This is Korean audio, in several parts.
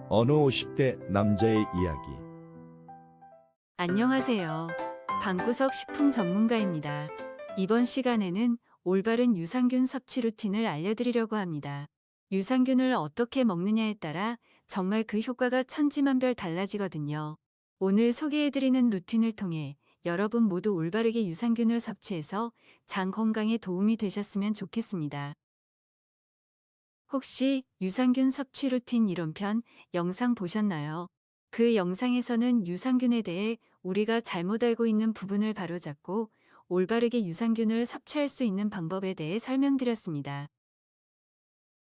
어느 50대 남자의 이야기. 안녕하세요. 방구석 식품 전문가입니다. 이번 시간에는 올바른 유산균 섭취 루틴을 알려드리려고 합니다. 유산균을 어떻게 먹느냐에 따라 정말 그 효과가 천지만별 달라지거든요. 오늘 소개해드리는 루틴을 통해 여러분 모두 올바르게 유산균을 섭취해서 장 건강에 도움이 되셨으면 좋겠습니다. 혹시 유산균 섭취 루틴 이론편 영상 보셨나요? 그 영상에서는 유산균에 대해 우리가 잘못 알고 있는 부분을 바로잡고 올바르게 유산균을 섭취할 수 있는 방법에 대해 설명드렸습니다.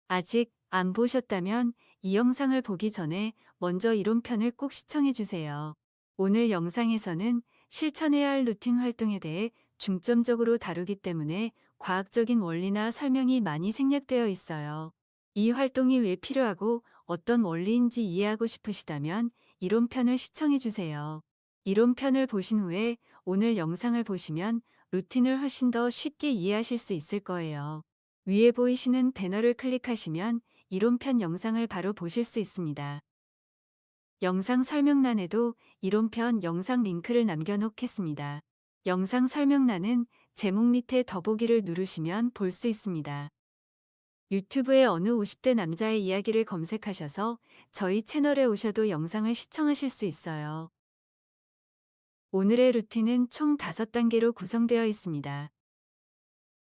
아직 안 보셨다면 이 영상을 보기 전에 먼저 이론편을 꼭 시청해 주세요. 오늘 영상에서는 실천해야 할 루틴 활동에 대해 중점적으로 다루기 때문에 과학적인 원리나 설명이 많이 생략되어 있어요. 이 활동이 왜 필요하고 어떤 원리인지 이해하고 싶으시다면 이론편을 시청해 주세요. 이론편을 보신 후에 오늘 영상을 보시면 루틴을 훨씬 더 쉽게 이해하실 수 있을 거예요. 위에 보이시는 배너를 클릭하시면 이론편 영상을 바로 보실 수 있습니다. 영상 설명란에도 이론편 영상 링크를 남겨놓겠습니다. 영상 설명란은 제목 밑에 더보기를 누르시면 볼 수 있습니다. 유튜브에 어느 50대 남자의 이야기를 검색하셔서 저희 채널에 오셔도 영상을 시청하실 수 있어요. 오늘의 루틴은 총 5단계로 구성되어 있습니다.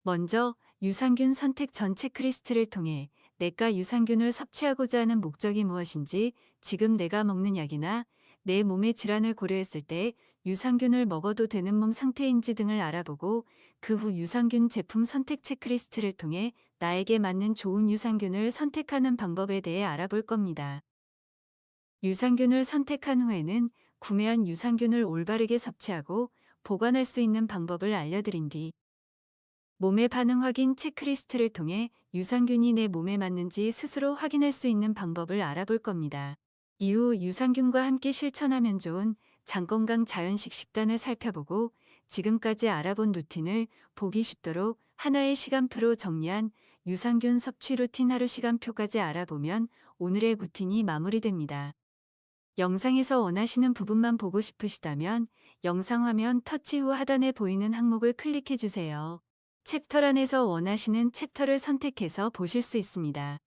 먼저 유산균 선택 전 체크리스트를 통해 내가 유산균을 섭취하고자 하는 목적이 무엇인지, 지금 내가 먹는 약이나 내 몸의 질환을 고려했을 때 유산균을 먹어도 되는 몸 상태인지 등을 알아보고, 그 후 유산균 제품 선택 체크리스트를 통해 나에게 맞는 좋은 유산균을 선택하는 방법에 대해 알아볼 겁니다. 유산균을 선택한 후에는 구매한 유산균을 올바르게 섭취하고 보관할 수 있는 방법을 알려드린 뒤, 몸의 반응 확인 체크리스트를 통해 유산균이 내 몸에 맞는지 스스로 확인할 수 있는 방법을 알아볼 겁니다. 이후 유산균과 함께 실천하면 좋은 장건강 자연식 식단을 살펴보고, 지금까지 알아본 루틴을 보기 쉽도록 하나의 시간표로 정리한 유산균 섭취 루틴 하루 시간표까지 알아보면 오늘의 루틴이 마무리됩니다. 영상에서 원하시는 부분만 보고 싶으시다면 영상 화면 터치 후 하단에 보이는 항목을 클릭해 주세요. 챕터란에서 원하시는 챕터를 선택해서 보실 수 있습니다.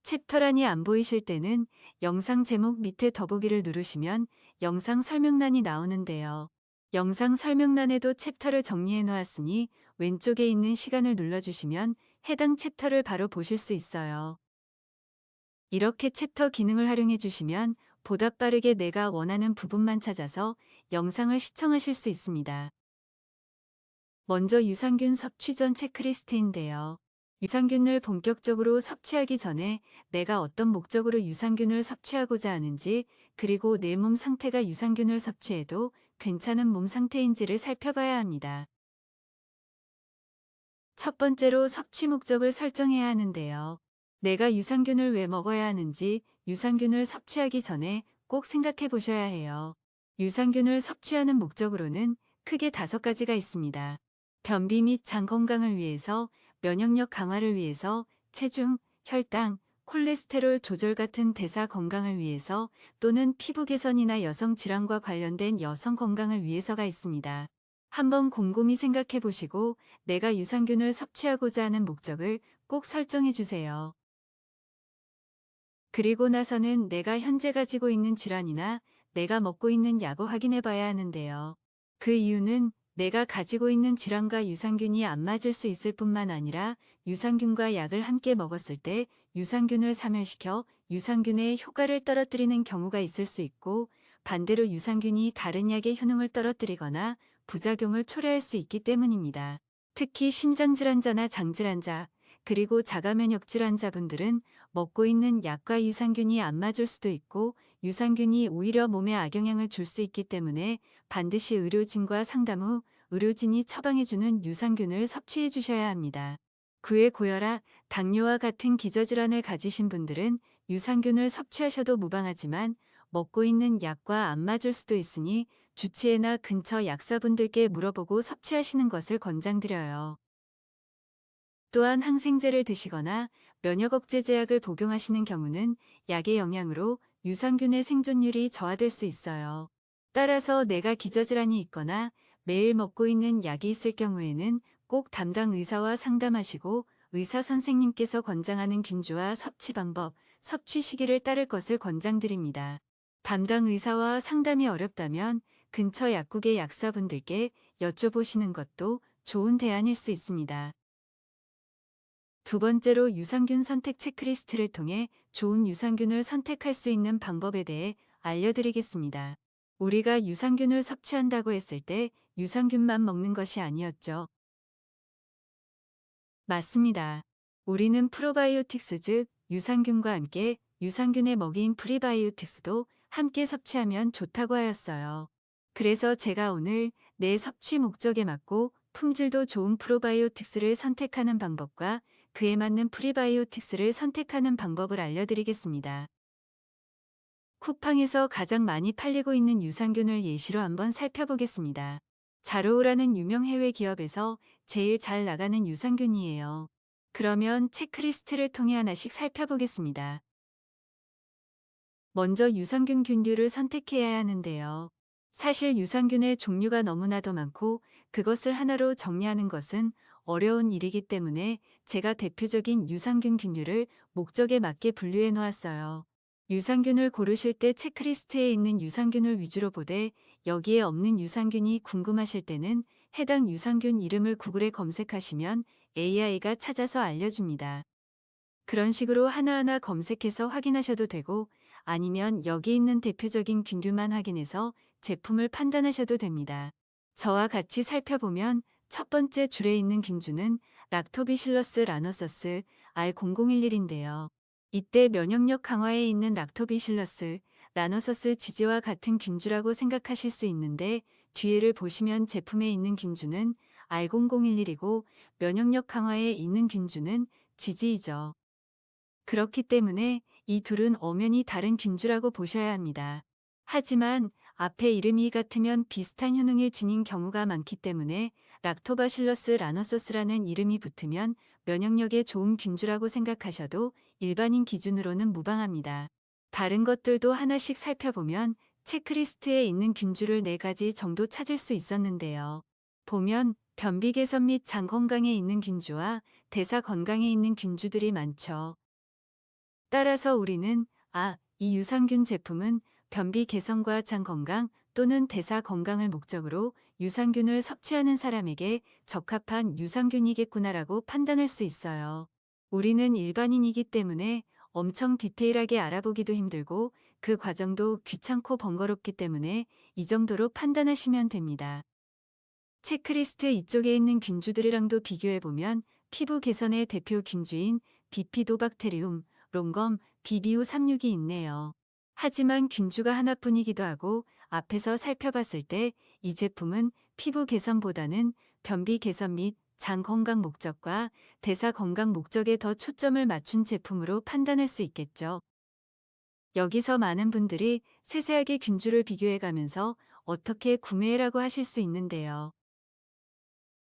챕터란이 안 보이실 때는 영상 제목 밑에 더보기를 누르시면 영상 설명란이 나오는데요. 영상 설명란에도 챕터를 정리해 놓았으니 왼쪽에 있는 시간을 눌러주시면 해당 챕터를 바로 보실 수 있어요. 이렇게 챕터 기능을 활용해 주시면 보다 빠르게 내가 원하는 부분만 찾아서 영상을 시청하실 수 있습니다. 먼저 유산균 섭취 전 체크리스트인데요. 유산균을 본격적으로 섭취하기 전에 내가 어떤 목적으로 유산균을 섭취하고자 하는지, 그리고 내 몸 상태가 유산균을 섭취해도 괜찮은 몸 상태인지를 살펴봐야 합니다. 첫 번째로 섭취 목적을 설정해야 하는데요. 내가 유산균을 왜 먹어야 하는지 유산균을 섭취하기 전에 꼭 생각해 보셔야 해요. 유산균을 섭취하는 목적으로는 크게 5가지가 있습니다. 변비 및 장 건강을 위해서, 면역력 강화를 위해서, 체중, 혈당, 콜레스테롤 조절 같은 대사 건강을 위해서, 또는 피부 개선이나 여성 질환과 관련된 여성 건강을 위해서가 있습니다. 한번 곰곰이 생각해 보시고 내가 유산균을 섭취하고자 하는 목적을 꼭 설정해 주세요. 그리고 나서는 내가 현재 가지고 있는 질환이나 내가 먹고 있는 약을 확인해 봐야 하는데요. 그 이유는 내가 가지고 있는 질환과 유산균이 안 맞을 수 있을 뿐만 아니라, 유산균과 약을 함께 먹었을 때 유산균을 사멸시켜 유산균의 효과를 떨어뜨리는 경우가 있을 수 있고, 반대로 유산균이 다른 약의 효능을 떨어뜨리거나 부작용을 초래할 수 있기 때문입니다. 특히 심장질환자나 장질환자, 그리고 자가면역질환자분들은 먹고 있는 약과 유산균이 안 맞을 수도 있고, 유산균이 오히려 몸에 악영향을 줄 수 있기 때문에 반드시 의료진과 상담 후 의료진이 처방해주는 유산균을 섭취해 주셔야 합니다. 그에 고혈압, 당뇨와 같은 기저질환을 가지신 분들은 유산균을 섭취하셔도 무방하지만 먹고 있는 약과 안 맞을 수도 있으니 주치의나 근처 약사분들께 물어보고 섭취하시는 것을 권장드려요. 또한 항생제를 드시거나 면역 억제 제약을 복용하시는 경우는 약의 영향으로 유산균의 생존율이 저하될 수 있어요. 따라서 내가 기저질환이 있거나 매일 먹고 있는 약이 있을 경우에는 꼭 담당 의사와 상담하시고 의사 선생님께서 권장하는 균주와 섭취 방법, 섭취 시기를 따를 것을 권장드립니다. 담당 의사와 상담이 어렵다면 근처 약국의 약사분들께 여쭤보시는 것도 좋은 대안일 수 있습니다. 두 번째로 유산균 선택 체크리스트를 통해 좋은 유산균을 선택할 수 있는 방법에 대해 알려드리겠습니다. 우리가 유산균을 섭취한다고 했을 때 유산균만 먹는 것이 아니었죠. 맞습니다. 우리는 프로바이오틱스 즉 유산균과 함께 유산균의 먹이인 프리바이오틱스도 함께 섭취하면 좋다고 하였어요. 그래서 제가 오늘 내 섭취 목적에 맞고 품질도 좋은 프로바이오틱스를 선택하는 방법과 그에 맞는 프리바이오틱스를 선택하는 방법을 알려드리겠습니다. 쿠팡에서 가장 많이 팔리고 있는 유산균을 예시로 한번 살펴보겠습니다. 자로우라는 유명 해외 기업에서 제일 잘 나가는 유산균이에요. 그러면 체크리스트를 통해 하나씩 살펴보겠습니다. 먼저 유산균 균류를 선택해야 하는데요. 사실 유산균의 종류가 너무나도 많고 그것을 하나로 정리하는 것은 어려운 일이기 때문에 제가 대표적인 유산균 균류를 목적에 맞게 분류해 놓았어요. 유산균을 고르실 때 체크리스트에 있는 유산균을 위주로 보되 여기에 없는 유산균이 궁금하실 때는 해당 유산균 이름을 구글에 검색하시면 AI가 찾아서 알려줍니다. 그런 식으로 하나하나 검색해서 확인하셔도 되고 아니면 여기 있는 대표적인 균류만 확인해서 제품을 판단하셔도 됩니다. 저와 같이 살펴보면 첫 번째 줄에 있는 균주는 락토비실러스 라노서스 R0011인데요. 이때 면역력 강화에 있는 락토비실러스 라노서스 지지와 같은 균주라고 생각하실 수 있는데 뒤에를 보시면 제품에 있는 균주는 R0011이고 면역력 강화에 있는 균주는 지지이죠. 그렇기 때문에 이 둘은 엄연히 다른 균주라고 보셔야 합니다. 하지만 앞에 이름이 같으면 비슷한 효능을 지닌 경우가 많기 때문에 락토바실러스 라노소스라는 이름이 붙으면 면역력에 좋은 균주라고 생각하셔도 일반인 기준으로는 무방합니다. 다른 것들도 하나씩 살펴보면 체크리스트에 있는 균주를 4가지 정도 찾을 수 있었는데요. 보면 변비 개선 및 장 건강에 있는 균주와 대사 건강에 있는 균주들이 많죠. 따라서 우리는 이 유산균 제품은 변비 개선과 장 건강 또는 대사 건강을 목적으로 유산균을 섭취하는 사람에게 적합한 유산균이겠구나라고 판단할 수 있어요. 우리는 일반인이기 때문에 엄청 디테일하게 알아보기도 힘들고 그 과정도 귀찮고 번거롭기 때문에 이 정도로 판단하시면 됩니다. 체크리스트 이쪽에 있는 균주들이랑도 비교해보면 피부 개선의 대표 균주인 비피도박테리움, 롱검, 비비우 36이 있네요. 하지만 균주가 하나뿐이기도 하고 앞에서 살펴봤을 때 이 제품은 피부 개선보다는 변비 개선 및 장 건강 목적과 대사 건강 목적에 더 초점을 맞춘 제품으로 판단할 수 있겠죠. 여기서 많은 분들이 세세하게 균주를 비교해가면서 어떻게 구매해라고 하실 수 있는데요.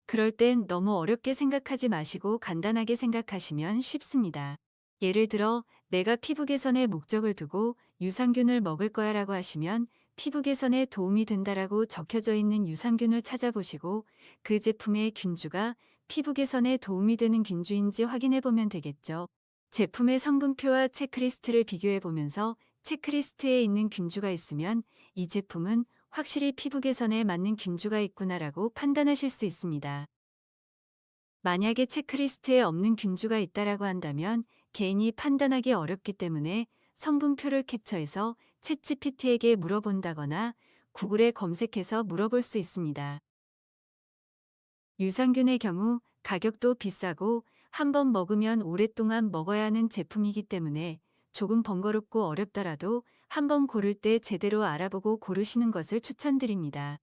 그럴 땐 너무 어렵게 생각하지 마시고 간단하게 생각하시면 쉽습니다. 예를 들어 내가 피부 개선에 목적을 두고 유산균을 먹을 거야 라고 하시면 피부 개선에 도움이 된다라고 적혀져 있는 유산균을 찾아보시고 그 제품의 균주가 피부 개선에 도움이 되는 균주인지 확인해 보면 되겠죠. 제품의 성분표와 체크리스트를 비교해 보면서 체크리스트에 있는 균주가 있으면 이 제품은 확실히 피부 개선에 맞는 균주가 있구나라고 판단하실 수 있습니다. 만약에 체크리스트에 없는 균주가 있다라고 한다면 개인이 판단하기 어렵기 때문에 성분표를 캡처해서 챗GPT에게 물어본다거나 구글에 검색해서 물어볼 수 있습니다. 유산균의 경우 가격도 비싸고 한 번 먹으면 오랫동안 먹어야 하는 제품이기 때문에 조금 번거롭고 어렵더라도 한 번 고를 때 제대로 알아보고 고르시는 것을 추천드립니다.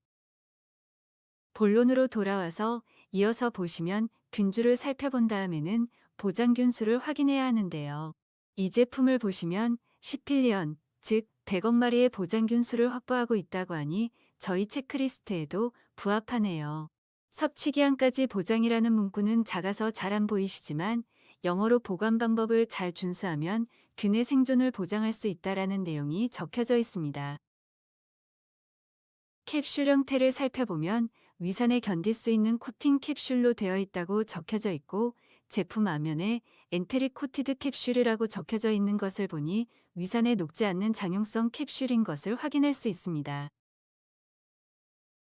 본론으로 돌아와서 이어서 보시면 균주를 살펴본 다음에는 보장균 수를 확인해야 하는데요. 이 제품을 보시면 10필리언, 즉 100억 마리의 보장균 수를 확보하고 있다고 하니 저희 체크리스트에도 부합하네요. 섭취기한까지 보장이라는 문구는 작아서 잘 안 보이시지만 영어로 보관 방법을 잘 준수하면 균의 생존을 보장할 수 있다라는 내용이 적혀져 있습니다. 캡슐 형태를 살펴보면 위산에 견딜 수 있는 코팅 캡슐로 되어 있다고 적혀져 있고 제품 앞면에 엔테릭 코티드 캡슐이라고 적혀져 있는 것을 보니 위산에 녹지 않는 장용성 캡슐인 것을 확인할 수 있습니다.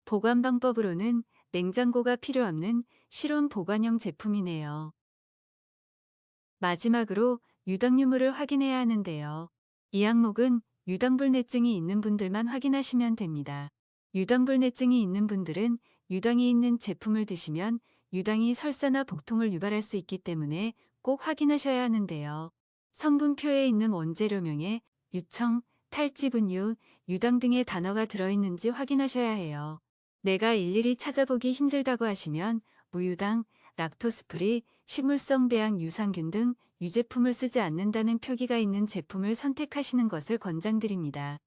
보관 방법으로는 냉장고가 필요 없는 실온 보관형 제품이네요. 마지막으로 유당유무를 확인해야 하는데요. 이 항목은 유당불내증이 있는 분들만 확인하시면 됩니다. 유당불내증이 있는 분들은 유당이 있는 제품을 드시면 유당이 설사나 복통을 유발할 수 있기 때문에 꼭 확인하셔야 하는데요. 성분표에 있는 원재료명에 유청, 탈지분유, 유당 등의 단어가 들어있는지 확인하셔야 해요. 내가 일일이 찾아보기 힘들다고 하시면 무유당, 락토스프리, 식물성 배양 유산균 등 유제품을 쓰지 않는다는 표기가 있는 제품을 선택하시는 것을 권장드립니다.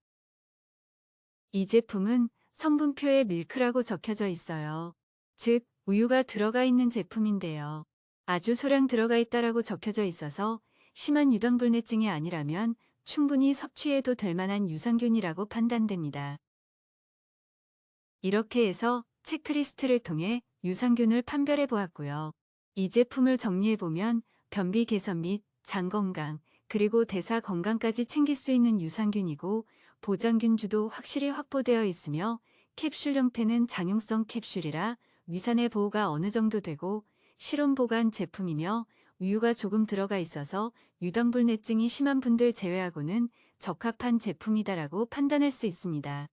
이 제품은 성분표에 밀크라고 적혀져 있어요. 즉, 우유가 들어가 있는 제품인데요. 아주 소량 들어가 있다라고 적혀져 있어서 심한 유당불내증이 아니라면 충분히 섭취해도 될 만한 유산균이라고 판단됩니다. 이렇게 해서 체크리스트를 통해 유산균을 판별해 보았고요. 이 제품을 정리해 보면 변비 개선 및 장 건강, 그리고 대사 건강까지 챙길 수 있는 유산균이고 보장균주도 확실히 확보되어 있으며 캡슐 형태는 장용성 캡슐이라 위산의 보호가 어느 정도 되고 실온 보관 제품이며 우유가 조금 들어가 있어서 유당불내증이 심한 분들 제외하고는 적합한 제품이다라고 판단할 수 있습니다.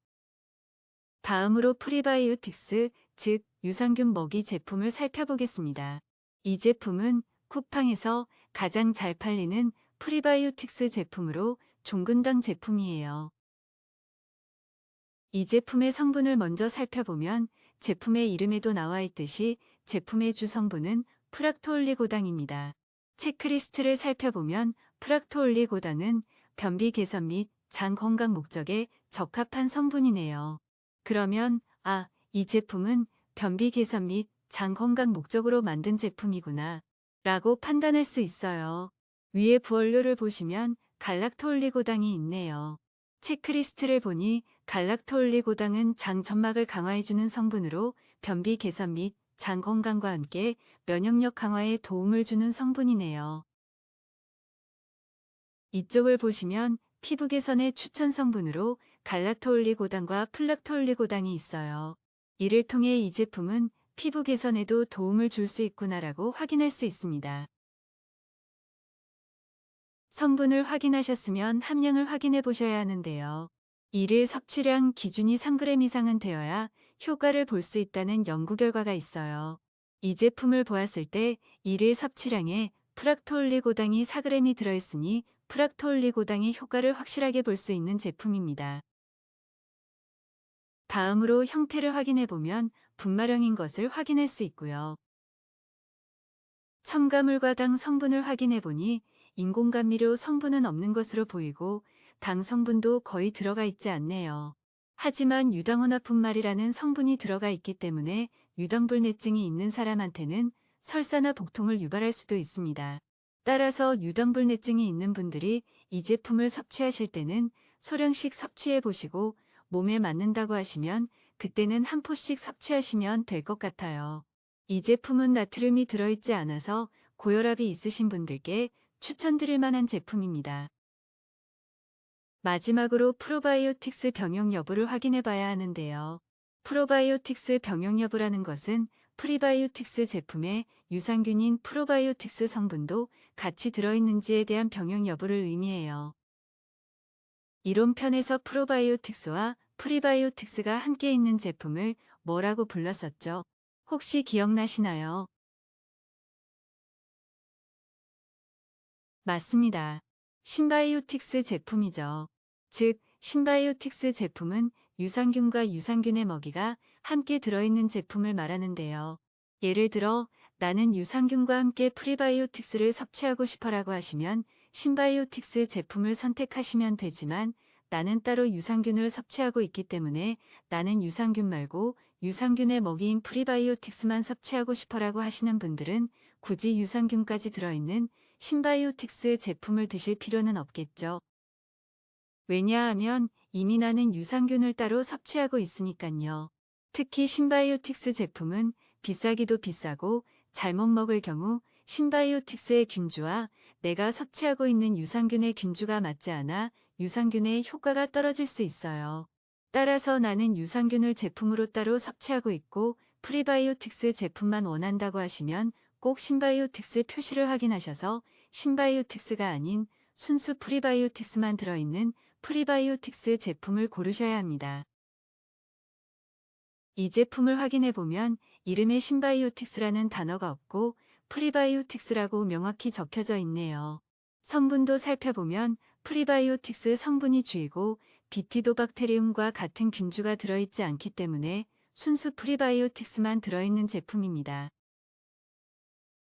다음으로 프리바이오틱스, 즉 유산균 먹이 제품을 살펴보겠습니다. 이 제품은 쿠팡에서 가장 잘 팔리는 프리바이오틱스 제품으로 종근당 제품이에요. 이 제품의 성분을 먼저 살펴보면 제품의 이름에도 나와 있듯이 제품의 주 성분은 프락토올리고당입니다. 체크리스트를 살펴보면 프락토올리고당은 변비 개선 및 장 건강 목적에 적합한 성분이네요. 그러면 이 제품은 변비 개선 및 장 건강 목적으로 만든 제품이구나 라고 판단할 수 있어요. 위에 부원료를 보시면 갈락토올리고당이 있네요. 체크리스트를 보니 갈락토올리고당은 장 점막을 강화해주는 성분으로 변비 개선 및 장 건강과 함께 면역력 강화에 도움을 주는 성분이네요. 이쪽을 보시면 피부 개선의 추천 성분으로 갈락토올리고당과 플락토올리고당이 있어요. 이를 통해 이 제품은 피부 개선에도 도움을 줄 수 있구나라고 확인할 수 있습니다. 성분을 확인하셨으면 함량을 확인해 보셔야 하는데요. 이를 섭취량 기준이 3g 이상은 되어야 효과를 볼 수 있다는 연구 결과가 있어요. 이 제품을 보았을 때 이를 섭취량에 프락토올리고당이 4g이 들어있으니 프락토올리고당의 효과를 확실하게 볼 수 있는 제품입니다. 다음으로 형태를 확인해 보면 분말형인 것을 확인할 수 있고요. 첨가물과 당 성분을 확인해 보니 인공감미료 성분은 없는 것으로 보이고 당 성분도 거의 들어가 있지 않네요. 하지만 유당혼합분말이라는 성분이 들어가 있기 때문에 유당불내증이 있는 사람한테는 설사나 복통을 유발할 수도 있습니다. 따라서 유당불내증이 있는 분들이 이 제품을 섭취하실 때는 소량씩 섭취해 보시고 몸에 맞는다고 하시면 그때는 한 포씩 섭취하시면 될 것 같아요. 이 제품은 나트륨이 들어있지 않아서 고혈압이 있으신 분들께 추천드릴 만한 제품입니다. 마지막으로 프로바이오틱스 병용 여부를 확인해 봐야 하는데요. 프로바이오틱스 병용 여부라는 것은 프리바이오틱스 제품에 유산균인 프로바이오틱스 성분도 같이 들어있는지에 대한 병용 여부를 의미해요. 이론편에서 프로바이오틱스와 프리바이오틱스가 함께 있는 제품을 뭐라고 불렀었죠? 혹시 기억나시나요? 맞습니다. 신바이오틱스 제품이죠. 즉, 신바이오틱스 제품은 유산균과 유산균의 먹이가 함께 들어있는 제품을 말하는데요. 예를 들어, 나는 유산균과 함께 프리바이오틱스를 섭취하고 싶어라고 하시면 신바이오틱스 제품을 선택하시면 되지만 나는 따로 유산균을 섭취하고 있기 때문에 나는 유산균 말고 유산균의 먹이인 프리바이오틱스만 섭취하고 싶어라고 하시는 분들은 굳이 유산균까지 들어있는 신바이오틱스 제품을 드실 필요는 없겠죠. 왜냐하면 이미 나는 유산균을 따로 섭취하고 있으니깐요. 특히 신바이오틱스 제품은 비싸기도 비싸고 잘못 먹을 경우 신바이오틱스의 균주와 내가 섭취하고 있는 유산균의 균주가 맞지 않아 유산균의 효과가 떨어질 수 있어요. 따라서 나는 유산균을 제품으로 따로 섭취하고 있고 프리바이오틱스 제품만 원한다고 하시면 꼭 신바이오틱스 표시를 확인하셔서 신바이오틱스가 아닌 순수 프리바이오틱스만 들어있는 프리바이오틱스 제품을 고르셔야 합니다. 이 제품을 확인해 보면 이름에 신바이오틱스라는 단어가 없고 프리바이오틱스라고 명확히 적혀져 있네요. 성분도 살펴보면 프리바이오틱스 성분이 주이고 비티도박테리움과 같은 균주가 들어있지 않기 때문에 순수 프리바이오틱스만 들어있는 제품입니다.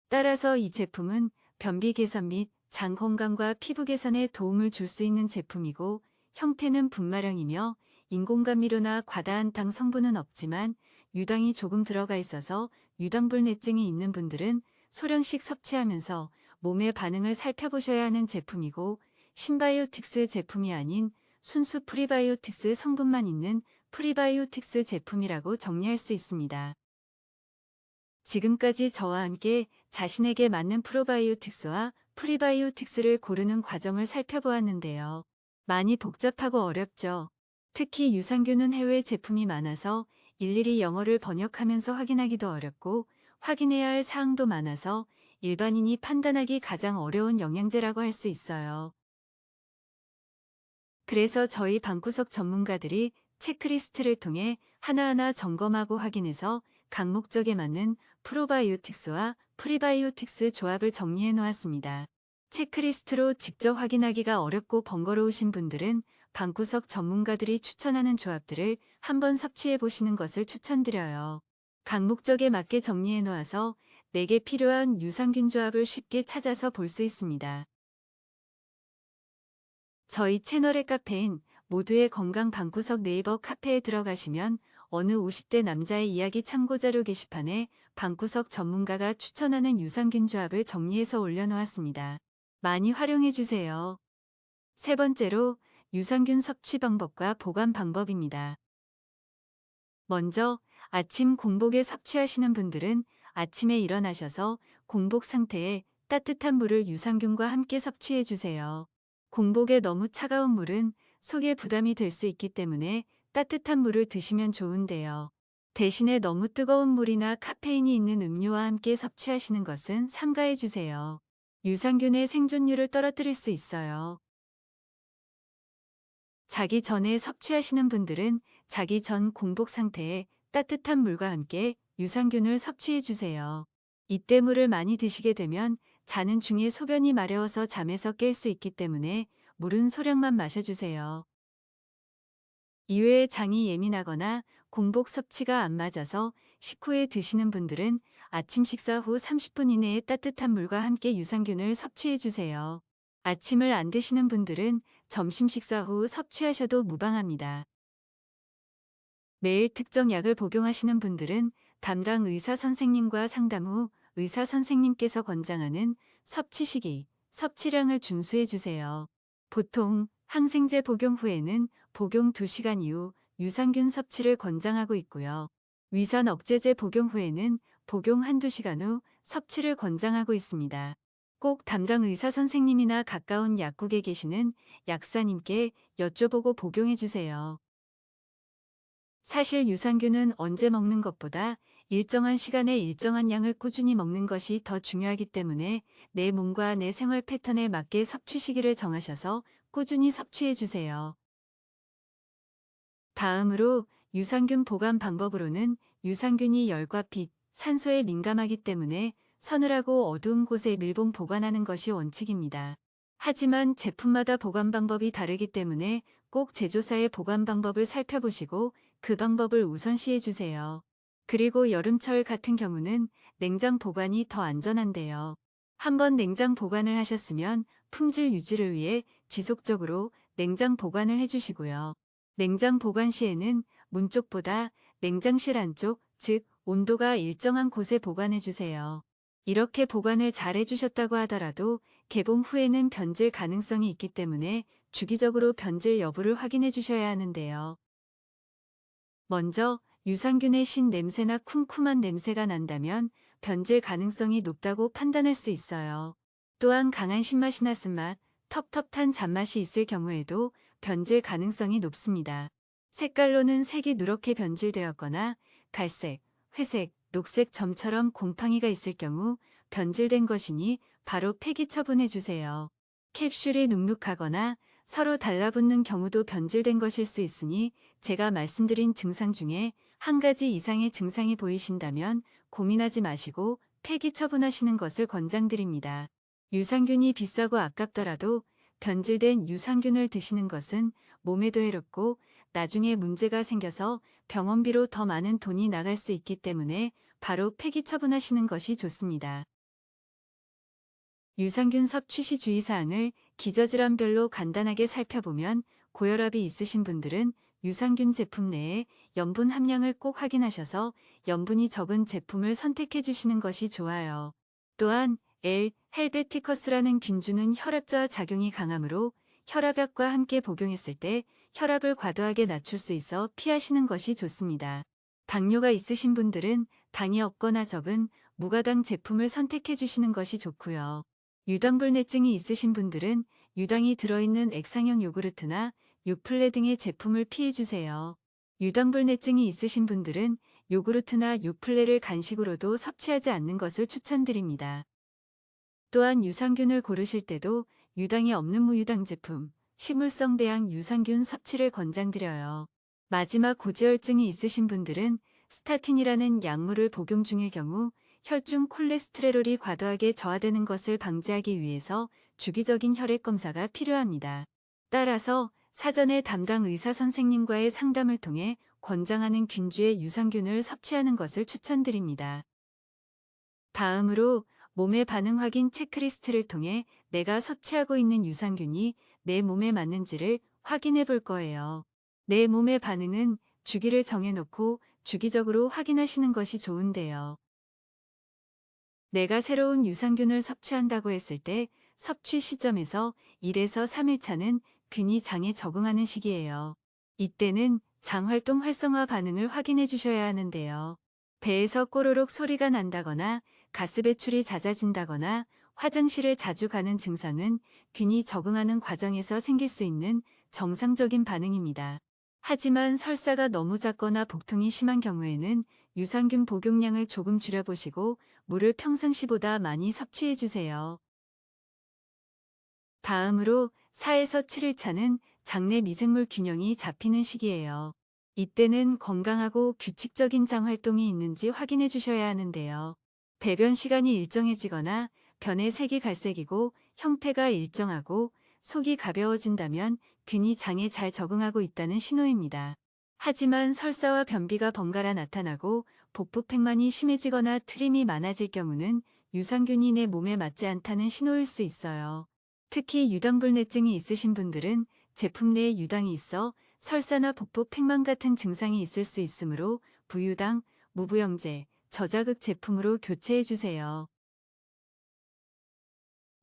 따라서 이 제품은 변비 개선 및 장 건강과 피부 개선에 도움을 줄 수 있는 제품이고 형태는 분말형이며 인공감미료나 과다한 당 성분은 없지만 유당이 조금 들어가 있어서 유당불내증이 있는 분들은 소량씩 섭취하면서 몸의 반응을 살펴보셔야 하는 제품이고 신바이오틱스 제품이 아닌 순수 프리바이오틱스 성분만 있는 프리바이오틱스 제품이라고 정리할 수 있습니다. 지금까지 저와 함께 자신에게 맞는 프로바이오틱스와 프리바이오틱스를 고르는 과정을 살펴보았는데요. 많이 복잡하고 어렵죠. 특히 유산균은 해외 제품이 많아서 일일이 영어를 번역하면서 확인하기도 어렵고 확인해야 할 사항도 많아서 일반인이 판단하기 가장 어려운 영양제라고 할 수 있어요. 그래서 저희 방구석 전문가들이 체크리스트를 통해 하나하나 점검하고 확인해서 각 목적에 맞는 프로바이오틱스와 프리바이오틱스 조합을 정리해 놓았습니다. 체크리스트로 직접 확인하기가 어렵고 번거로우신 분들은 방구석 전문가들이 추천하는 조합들을 한번 섭취해 보시는 것을 추천드려요. 각 목적에 맞게 정리해 놓아서 내게 필요한 유산균 조합을 쉽게 찾아서 볼 수 있습니다. 저희 채널의 카페인 모두의 건강 방구석 네이버 카페에 들어가시면 어느 50대 남자의 이야기 참고자료 게시판에 방구석 전문가가 추천하는 유산균 조합을 정리해서 올려놓았습니다. 많이 활용해 주세요. 세 번째로 유산균 섭취 방법과 보관 방법입니다. 먼저 아침 공복에 섭취하시는 분들은 아침에 일어나셔서 공복 상태에 따뜻한 물을 유산균과 함께 섭취해 주세요. 공복에 너무 차가운 물은 속에 부담이 될 수 있기 때문에 따뜻한 물을 드시면 좋은데요. 대신에 너무 뜨거운 물이나 카페인이 있는 음료와 함께 섭취하시는 것은 삼가해 주세요. 유산균의 생존율을 떨어뜨릴 수 있어요. 자기 전에 섭취하시는 분들은 자기 전 공복 상태에 따뜻한 물과 함께 유산균을 섭취해 주세요. 이때 물을 많이 드시게 되면 자는 중에 소변이 마려워서 잠에서 깰 수 있기 때문에 물은 소량만 마셔주세요. 이외에 장이 예민하거나 공복 섭취가 안 맞아서 식후에 드시는 분들은 아침 식사 후 30분 이내에 따뜻한 물과 함께 유산균을 섭취해 주세요. 아침을 안 드시는 분들은 점심 식사 후 섭취하셔도 무방합니다. 매일 특정 약을 복용하시는 분들은 담당 의사 선생님과 상담 후 의사 선생님께서 권장하는 섭취 시기, 섭취량을 준수해 주세요. 보통 항생제 복용 후에는 복용 2시간 이후 유산균 섭취를 권장하고 있고요. 위산 억제제 복용 후에는 복용 1~2시간 후 섭취를 권장하고 있습니다. 꼭 담당 의사 선생님이나 가까운 약국에 계시는 약사님께 여쭤보고 복용해 주세요. 사실 유산균은 언제 먹는 것보다 일정한 시간에 일정한 양을 꾸준히 먹는 것이 더 중요하기 때문에 내 몸과 내 생활 패턴에 맞게 섭취 시기를 정하셔서 꾸준히 섭취해 주세요. 다음으로 유산균 보관 방법으로는 유산균이 열과 빛, 산소에 민감하기 때문에 서늘하고 어두운 곳에 밀봉 보관하는 것이 원칙입니다. 하지만 제품마다 보관 방법이 다르기 때문에 꼭 제조사의 보관 방법을 살펴보시고 그 방법을 우선시해 주세요. 그리고 여름철 같은 경우는 냉장 보관이 더 안전한데요. 한번 냉장 보관을 하셨으면 품질 유지를 위해 지속적으로 냉장 보관을 해주시고요. 냉장 보관 시에는 문 쪽보다 냉장실 안쪽, 즉 온도가 일정한 곳에 보관해 주세요. 이렇게 보관을 잘 해주셨다고 하더라도 개봉 후에는 변질 가능성이 있기 때문에 주기적으로 변질 여부를 확인해 주셔야 하는데요. 먼저 유산균의 신 냄새나 쿰쿰한 냄새가 난다면 변질 가능성이 높다고 판단할 수 있어요. 또한 강한 신맛이나 쓴맛, 텁텁한 잔맛이 있을 경우에도 변질 가능성이 높습니다. 색깔로는 색이 누렇게 변질되었거나 갈색, 회색, 녹색 점처럼 곰팡이가 있을 경우 변질된 것이니 바로 폐기 처분해 주세요. 캡슐이 눅눅하거나 서로 달라붙는 경우도 변질된 것일 수 있으니 제가 말씀드린 증상 중에 한 가지 이상의 증상이 보이신다면 고민하지 마시고 폐기 처분하시는 것을 권장드립니다. 유산균이 비싸고 아깝더라도 변질된 유산균을 드시는 것은 몸에도 해롭고 나중에 문제가 생겨서 병원비로 더 많은 돈이 나갈 수 있기 때문에 바로 폐기 처분하시는 것이 좋습니다. 유산균 섭취 시 주의사항을 기저질환별로 간단하게 살펴보면 고혈압이 있으신 분들은 유산균 제품 내에 염분 함량을 꼭 확인하셔서 염분이 적은 제품을 선택해 주시는 것이 좋아요. 또한 헬베티커스라는 균주는 혈압저하 작용이 강하므로 혈압약과 함께 복용했을 때 혈압을 과도하게 낮출 수 있어 피하시는 것이 좋습니다. 당뇨가 있으신 분들은 당이 없거나 적은 무가당 제품을 선택해 주시는 것이 좋고요. 유당불내증이 있으신 분들은 유당이 들어있는 액상형 요구르트나 요플레 등의 제품을 피해 주세요. 유당불내증이 있으신 분들은 요구르트나 요플레를 간식으로도 섭취하지 않는 것을 추천드립니다. 또한 유산균을 고르실 때도 유당이 없는 무유당 제품, 식물성 배양 유산균 섭취를 권장드려요. 마지막 고지혈증이 있으신 분들은 스타틴이라는 약물을 복용 중일 경우 혈중 콜레스테롤이 과도하게 저하되는 것을 방지하기 위해서 주기적인 혈액 검사가 필요합니다. 따라서 사전에 담당 의사 선생님과의 상담을 통해 권장하는 균주의 유산균을 섭취하는 것을 추천드립니다. 다음으로 몸의 반응 확인 체크리스트를 통해 내가 섭취하고 있는 유산균이 내 몸에 맞는지를 확인해 볼 거예요. 내 몸의 반응은 주기를 정해놓고 주기적으로 확인하시는 것이 좋은데요. 내가 새로운 유산균을 섭취한다고 했을 때 섭취 시점에서 1에서 3일 차는 균이 장에 적응하는 시기예요. 이때는 장 활동 활성화 반응을 확인해 주셔야 하는데요. 배에서 꼬르륵 소리가 난다거나 가스 배출이 잦아진다거나 화장실을 자주 가는 증상은 균이 적응하는 과정에서 생길 수 있는 정상적인 반응입니다. 하지만 설사가 너무 잦거나 복통이 심한 경우에는 유산균 복용량을 조금 줄여보시고 물을 평상시보다 많이 섭취해 주세요. 다음으로 4에서 7일 차는 장내 미생물 균형이 잡히는 시기예요. 이때는 건강하고 규칙적인 장 활동이 있는지 확인해 주셔야 하는데요. 배변 시간이 일정해지거나 변의 색이 갈색이고 형태가 일정하고 속이 가벼워진다면 균이 장에 잘 적응하고 있다는 신호입니다. 하지만 설사와 변비가 번갈아 나타나고 복부팽만이 심해지거나 트림이 많아질 경우는 유산균이 내 몸에 맞지 않다는 신호일 수 있어요. 특히 유당불내증이 있으신 분들은 제품 내에 유당이 있어 설사나 복부팽만 같은 증상이 있을 수 있으므로 부유당, 무부영제, 저자극 제품으로 교체해 주세요.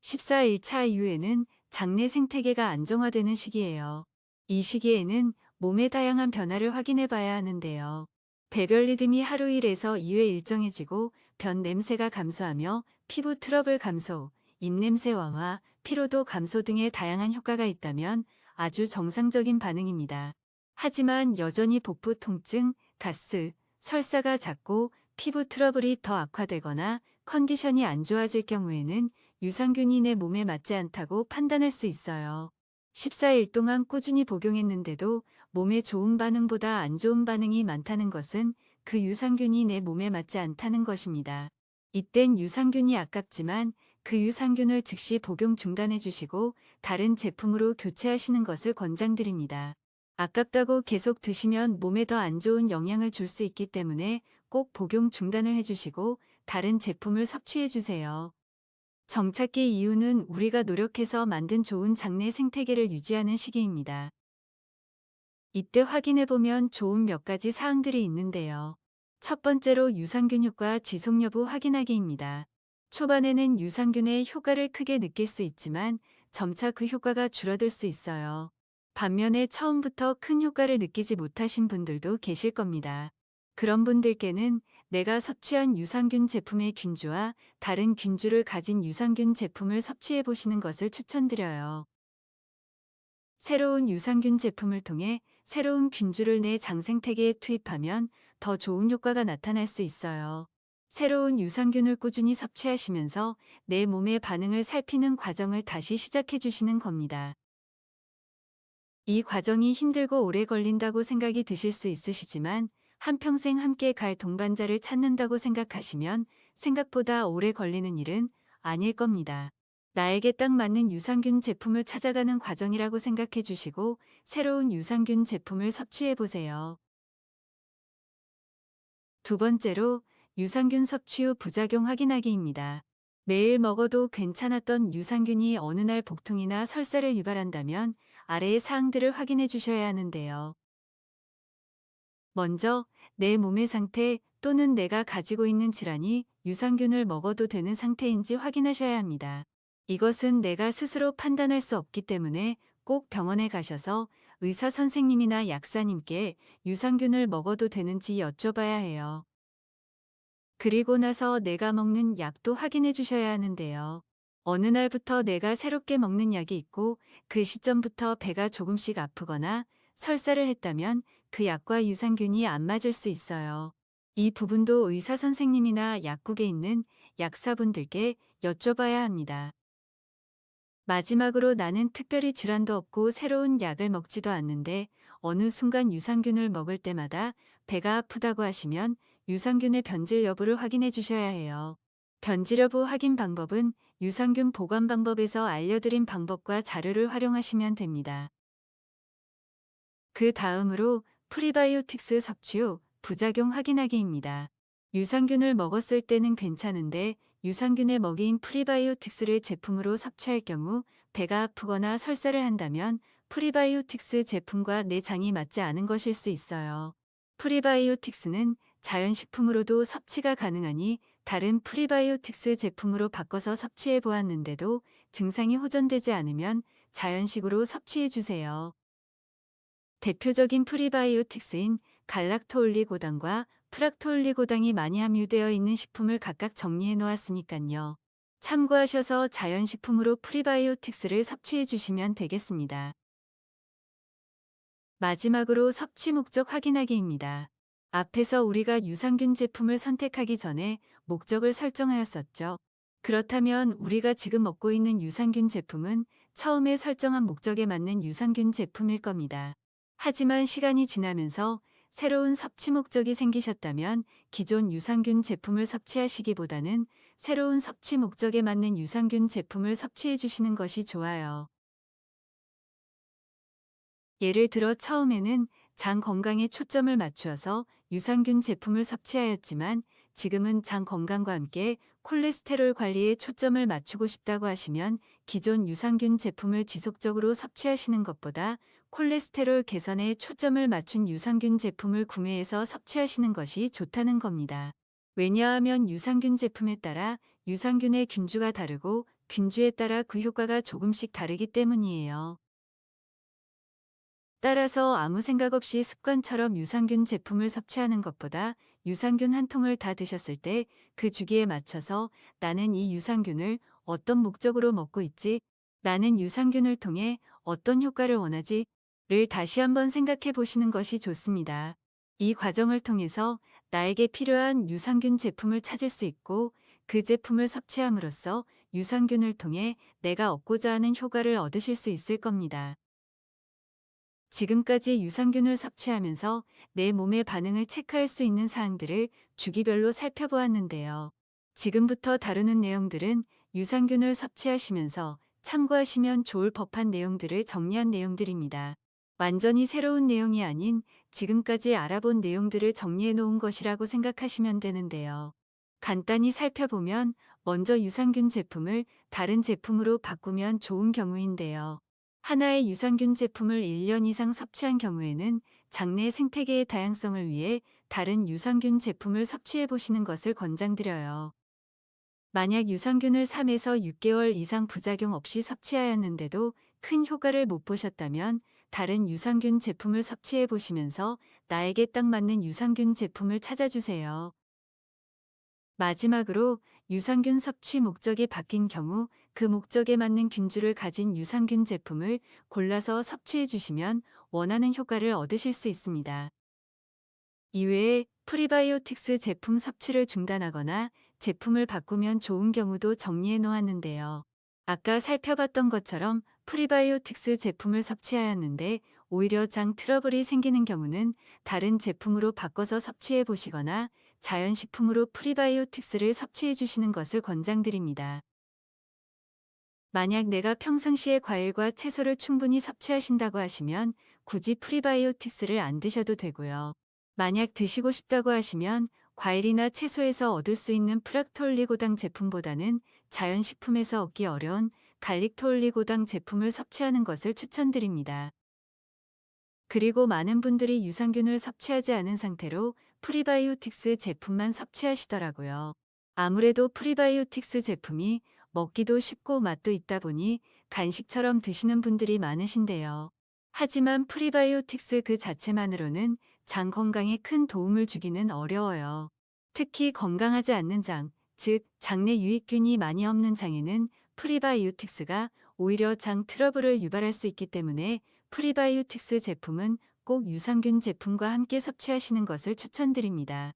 14일 차 이후에는 장내 생태계가 안정화되는 시기예요. 이 시기에는 몸의 다양한 변화를 확인해 봐야 하는데요. 배변 리듬이 하루 1에서 2회 일정해지고 변 냄새가 감소하며 피부 트러블 감소, 입냄새 완화, 피로도 감소 등의 다양한 효과가 있다면 아주 정상적인 반응입니다. 하지만 여전히 복부 통증, 가스, 설사가 잦고 피부 트러블이 더 악화되거나 컨디션이 안 좋아질 경우에는 유산균이 내 몸에 맞지 않다고 판단할 수 있어요. 14일 동안 꾸준히 복용했는데도 몸에 좋은 반응보다 안 좋은 반응이 많다는 것은 그 유산균이 내 몸에 맞지 않다는 것입니다. 이땐 유산균이 아깝지만 그 유산균을 즉시 복용 중단해 주시고 다른 제품으로 교체하시는 것을 권장드립니다. 아깝다고 계속 드시면 몸에 더 안 좋은 영향을 줄 수 있기 때문에 꼭 복용 중단을 해주시고 다른 제품을 섭취해 주세요. 정착기 이유는 우리가 노력해서 만든 좋은 장내 생태계를 유지하는 시기입니다. 이때 확인해보면 좋은 몇 가지 사항들이 있는데요. 첫 번째로 유산균 효과 지속 여부 확인하기입니다. 초반에는 유산균의 효과를 크게 느낄 수 있지만 점차 그 효과가 줄어들 수 있어요. 반면에 처음부터 큰 효과를 느끼지 못하신 분들도 계실 겁니다. 그런 분들께는 내가 섭취한 유산균 제품의 균주와 다른 균주를 가진 유산균 제품을 섭취해 보시는 것을 추천드려요. 새로운 유산균 제품을 통해 새로운 균주를 내 장 생태계에 투입하면 더 좋은 효과가 나타날 수 있어요. 새로운 유산균을 꾸준히 섭취하시면서 내 몸의 반응을 살피는 과정을 다시 시작해 주시는 겁니다. 이 과정이 힘들고 오래 걸린다고 생각이 드실 수 있으시지만 한평생 함께 갈 동반자를 찾는다고 생각하시면 생각보다 오래 걸리는 일은 아닐 겁니다. 나에게 딱 맞는 유산균 제품을 찾아가는 과정이라고 생각해 주시고 새로운 유산균 제품을 섭취해 보세요. 두 번째로 유산균 섭취 후 부작용 확인하기입니다. 매일 먹어도 괜찮았던 유산균이 어느 날 복통이나 설사를 유발한다면 아래의 사항들을 확인해 주셔야 하는데요. 먼저 내 몸의 상태 또는 내가 가지고 있는 질환이 유산균을 먹어도 되는 상태인지 확인하셔야 합니다. 이것은 내가 스스로 판단할 수 없기 때문에 꼭 병원에 가셔서 의사 선생님이나 약사님께 유산균을 먹어도 되는지 여쭤봐야 해요. 그리고 나서 내가 먹는 약도 확인해 주셔야 하는데요. 어느 날부터 내가 새롭게 먹는 약이 있고 그 시점부터 배가 조금씩 아프거나 설사를 했다면 그 약과 유산균이 안 맞을 수 있어요. 이 부분도 의사 선생님이나 약국에 있는 약사분들께 여쭤봐야 합니다. 마지막으로 나는 특별히 질환도 없고 새로운 약을 먹지도 않는데 어느 순간 유산균을 먹을 때마다 배가 아프다고 하시면 유산균의 변질 여부를 확인해 주셔야 해요. 변질 여부 확인 방법은 유산균 보관 방법에서 알려드린 방법과 자료를 활용하시면 됩니다. 그 다음으로 프리바이오틱스 섭취 후 부작용 확인하기입니다. 유산균을 먹었을 때는 괜찮은데 유산균의 먹이인 프리바이오틱스를 제품으로 섭취할 경우 배가 아프거나 설사를 한다면 프리바이오틱스 제품과 내 장이 맞지 않은 것일 수 있어요. 프리바이오틱스는 자연식품으로도 섭취가 가능하니 다른 프리바이오틱스 제품으로 바꿔서 섭취해 보았는데도 증상이 호전되지 않으면 자연식으로 섭취해 주세요. 대표적인 프리바이오틱스인 갈락토올리고당과 프락토올리고당이 많이 함유되어 있는 식품을 각각 정리해 놓았으니깐요. 참고하셔서 자연식품으로 프리바이오틱스를 섭취해 주시면 되겠습니다. 마지막으로 섭취 목적 확인하기입니다. 앞에서 우리가 유산균 제품을 선택하기 전에 목적을 설정하였었죠. 그렇다면 우리가 지금 먹고 있는 유산균 제품은 처음에 설정한 목적에 맞는 유산균 제품일 겁니다. 하지만 시간이 지나면서 새로운 섭취 목적이 생기셨다면 기존 유산균 제품을 섭취하시기보다는 새로운 섭취 목적에 맞는 유산균 제품을 섭취해 주시는 것이 좋아요. 예를 들어 처음에는 장 건강에 초점을 맞추어서 유산균 제품을 섭취하였지만 지금은 장 건강과 함께 콜레스테롤 관리에 초점을 맞추고 싶다고 하시면 기존 유산균 제품을 지속적으로 섭취하시는 것보다 콜레스테롤 개선에 초점을 맞춘 유산균 제품을 구매해서 섭취하시는 것이 좋다는 겁니다. 왜냐하면 유산균 제품에 따라 유산균의 균주가 다르고 균주에 따라 그 효과가 조금씩 다르기 때문이에요. 따라서 아무 생각 없이 습관처럼 유산균 제품을 섭취하는 것보다 유산균 한 통을 다 드셨을 때 그 주기에 맞춰서 나는 이 유산균을 어떤 목적으로 먹고 있지? 나는 유산균을 통해 어떤 효과를 원하지? 를 다시 한번 생각해 보시는 것이 좋습니다. 이 과정을 통해서 나에게 필요한 유산균 제품을 찾을 수 있고 그 제품을 섭취함으로써 유산균을 통해 내가 얻고자 하는 효과를 얻으실 수 있을 겁니다. 지금까지 유산균을 섭취하면서 내 몸의 반응을 체크할 수 있는 사항들을 주기별로 살펴보았는데요. 지금부터 다루는 내용들은 유산균을 섭취하시면서 참고하시면 좋을 법한 내용들을 정리한 내용들입니다. 완전히 새로운 내용이 아닌 지금까지 알아본 내용들을 정리해 놓은 것이라고 생각하시면 되는데요. 간단히 살펴보면 먼저 유산균 제품을 다른 제품으로 바꾸면 좋은 경우인데요. 하나의 유산균 제품을 1년 이상 섭취한 경우에는 장내 생태계의 다양성을 위해 다른 유산균 제품을 섭취해 보시는 것을 권장드려요. 만약 유산균을 3에서 6개월 이상 부작용 없이 섭취하였는데도 큰 효과를 못 보셨다면 다른 유산균 제품을 섭취해 보시면서 나에게 딱 맞는 유산균 제품을 찾아주세요. 마지막으로 유산균 섭취 목적이 바뀐 경우 그 목적에 맞는 균주를 가진 유산균 제품을 골라서 섭취해 주시면 원하는 효과를 얻으실 수 있습니다. 이외에 프리바이오틱스 제품 섭취를 중단하거나 제품을 바꾸면 좋은 경우도 정리해 놓았는데요. 아까 살펴봤던 것처럼 프리바이오틱스 제품을 섭취하였는데 오히려 장 트러블이 생기는 경우는 다른 제품으로 바꿔서 섭취해 보시거나 자연식품으로 프리바이오틱스를 섭취해 주시는 것을 권장드립니다. 만약 내가 평상시에 과일과 채소를 충분히 섭취하신다고 하시면 굳이 프리바이오틱스를 안 드셔도 되고요. 만약 드시고 싶다고 하시면 과일이나 채소에서 얻을 수 있는 프락톨리고당 제품보다는 자연식품에서 얻기 어려운 갈릭톨리고당 제품을 섭취하는 것을 추천드립니다. 그리고 많은 분들이 유산균을 섭취하지 않은 상태로 프리바이오틱스 제품만 섭취하시더라고요. 아무래도 프리바이오틱스 제품이 먹기도 쉽고 맛도 있다 보니 간식처럼 드시는 분들이 많으신데요. 하지만 프리바이오틱스 그 자체만으로는 장 건강에 큰 도움을 주기는 어려워요. 특히 건강하지 않는 장, 즉 장내 유익균이 많이 없는 장에는 프리바이오틱스가 오히려 장 트러블을 유발할 수 있기 때문에 프리바이오틱스 제품은 꼭 유산균 제품과 함께 섭취하시는 것을 추천드립니다.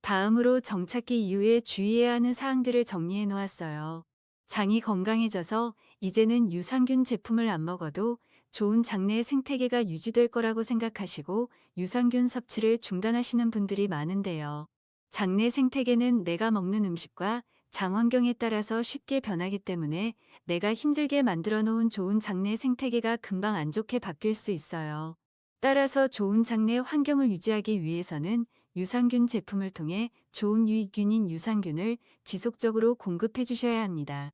다음으로 정착기 이후에 주의해야 하는 사항들을 정리해 놓았어요. 장이 건강해져서 이제는 유산균 제품을 안 먹어도 좋은 장내 생태계가 유지될 거라고 생각하시고 유산균 섭취를 중단하시는 분들이 많은데요. 장내 생태계는 내가 먹는 음식과 장 환경에 따라서 쉽게 변하기 때문에 내가 힘들게 만들어 놓은 좋은 장내 생태계가 금방 안 좋게 바뀔 수 있어요. 따라서 좋은 장내 환경을 유지하기 위해서는 유산균 제품을 통해 좋은 유익균인 유산균을 지속적으로 공급해 주셔야 합니다.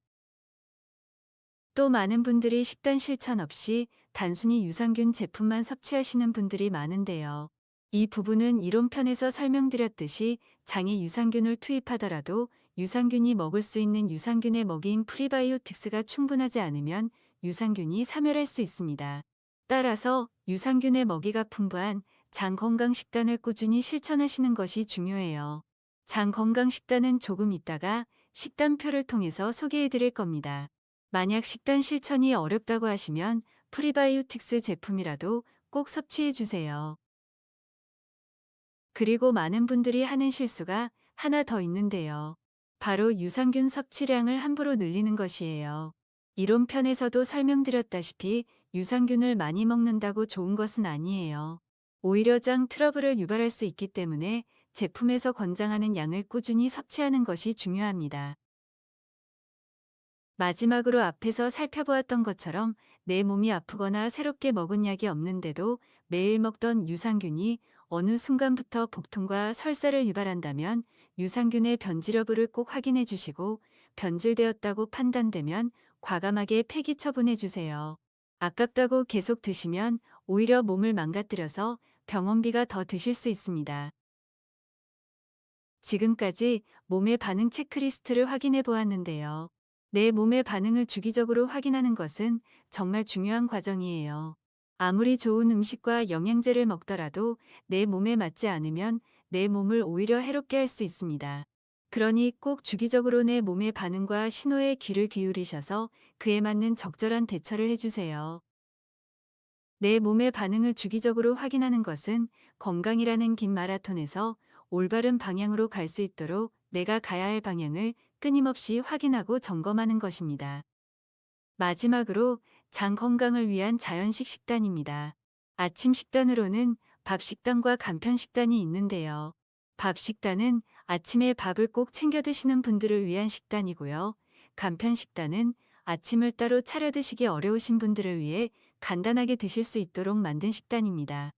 또 많은 분들이 식단 실천 없이 단순히 유산균 제품만 섭취하시는 분들이 많은데요. 이 부분은 이론편에서 설명드렸듯이 장에 유산균을 투입하더라도 유산균이 먹을 수 있는 유산균의 먹이인 프리바이오틱스가 충분하지 않으면 유산균이 사멸할 수 있습니다. 따라서 유산균의 먹이가 풍부한 장 건강 식단을 꾸준히 실천하시는 것이 중요해요. 장 건강 식단은 조금 있다가 식단표를 통해서 소개해 드릴 겁니다. 만약 식단 실천이 어렵다고 하시면 프리바이오틱스 제품이라도 꼭 섭취해 주세요. 그리고 많은 분들이 하는 실수가 하나 더 있는데요. 바로 유산균 섭취량을 함부로 늘리는 것이에요. 이론편에서도 설명드렸다시피 유산균을 많이 먹는다고 좋은 것은 아니에요. 오히려 장 트러블을 유발할 수 있기 때문에 제품에서 권장하는 양을 꾸준히 섭취하는 것이 중요합니다. 마지막으로 앞에서 살펴보았던 것처럼 내 몸이 아프거나 새롭게 먹은 약이 없는데도 매일 먹던 유산균이 어느 순간부터 복통과 설사를 유발한다면 유산균의 변질 여부를 꼭 확인해 주시고 변질되었다고 판단되면 과감하게 폐기 처분해 주세요. 아깝다고 계속 드시면 오히려 몸을 망가뜨려서 병원비가 더 드실 수 있습니다. 지금까지 몸의 반응 체크리스트를 확인해 보았는데요. 내 몸의 반응을 주기적으로 확인하는 것은 정말 중요한 과정이에요. 아무리 좋은 음식과 영양제를 먹더라도 내 몸에 맞지 않으면 내 몸을 오히려 해롭게 할 수 있습니다. 그러니 꼭 주기적으로 내 몸의 반응과 신호에 귀를 기울이셔서 그에 맞는 적절한 대처를 해주세요. 내 몸의 반응을 주기적으로 확인하는 것은 건강이라는 긴 마라톤에서 올바른 방향으로 갈 수 있도록 내가 가야 할 방향을 끊임없이 확인하고 점검하는 것입니다. 마지막으로 장 건강을 위한 자연식 식단입니다. 아침 식단으로는 밥 식단과 간편 식단이 있는데요. 밥 식단은 아침에 밥을 꼭 챙겨 드시는 분들을 위한 식단이고요. 간편 식단은 아침을 따로 차려 드시기 어려우신 분들을 위해 간단하게 드실 수 있도록 만든 식단입니다.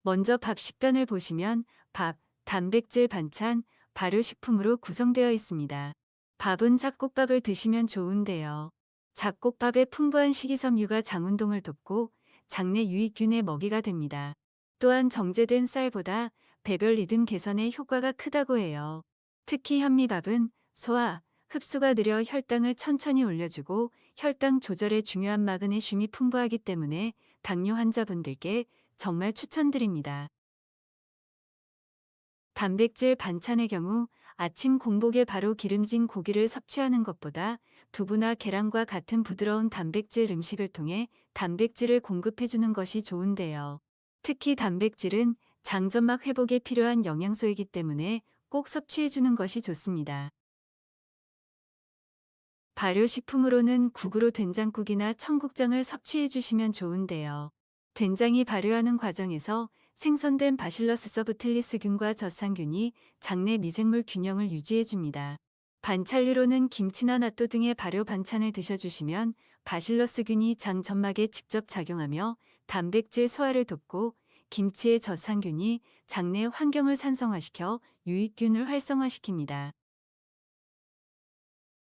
먼저 밥 식단을 보시면 밥, 단백질 반찬, 발효식품으로 구성되어 있습니다. 밥은 잡곡밥을 드시면 좋은데요. 잡곡밥의 풍부한 식이섬유가 장 운동을 돕고 장내 유익균의 먹이가 됩니다. 또한 정제된 쌀보다 배별 리듬 개선에 효과가 크다고 해요. 특히 현미밥은 소화, 흡수가 느려 혈당을 천천히 올려주고 혈당 조절에 중요한 마그네슘이 풍부하기 때문에 당뇨 환자분들께 정말 추천드립니다. 단백질 반찬의 경우 아침 공복에 바로 기름진 고기를 섭취하는 것보다 두부나 계란과 같은 부드러운 단백질 음식을 통해 단백질을 공급해주는 것이 좋은데요. 특히 단백질은 장점막 회복에 필요한 영양소이기 때문에 꼭 섭취해주는 것이 좋습니다. 발효식품으로는 국으로 된장국이나 청국장을 섭취해 주시면 좋은데요. 된장이 발효하는 과정에서 생성된 바실러스 서브틸리스균과 젖산균이 장내 미생물 균형을 유지해 줍니다. 반찬류로는 김치나 낫또 등의 발효 반찬을 드셔주시면 바실러스균이 장 점막에 직접 작용하며 단백질 소화를 돕고 김치의 젖산균이 장내 환경을 산성화시켜 유익균을 활성화시킵니다.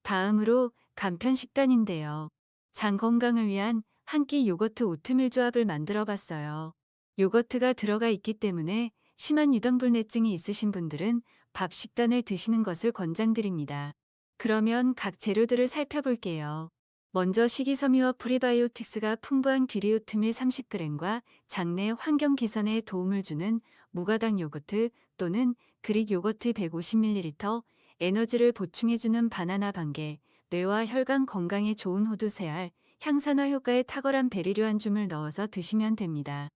다음으로 간편 식단인데요. 장 건강을 위한 한 끼 요거트 오트밀 조합을 만들어 봤어요. 요거트가 들어가 있기 때문에 심한 유당불내증이 있으신 분들은 밥 식단을 드시는 것을 권장드립니다. 그러면 각 재료들을 살펴볼게요. 먼저 식이섬유와 프리바이오틱스가 풍부한 귀리 오트밀 30g과 장내 환경 개선에 도움을 주는 무가당 요거트 또는 그릭 요거트 150ml, 에너지를 보충해주는 바나나 반개, 뇌와 혈관 건강에 좋은 호두 3알, 향산화 효과에 탁월한 베리류 한 줌을 넣어서 드시면 됩니다.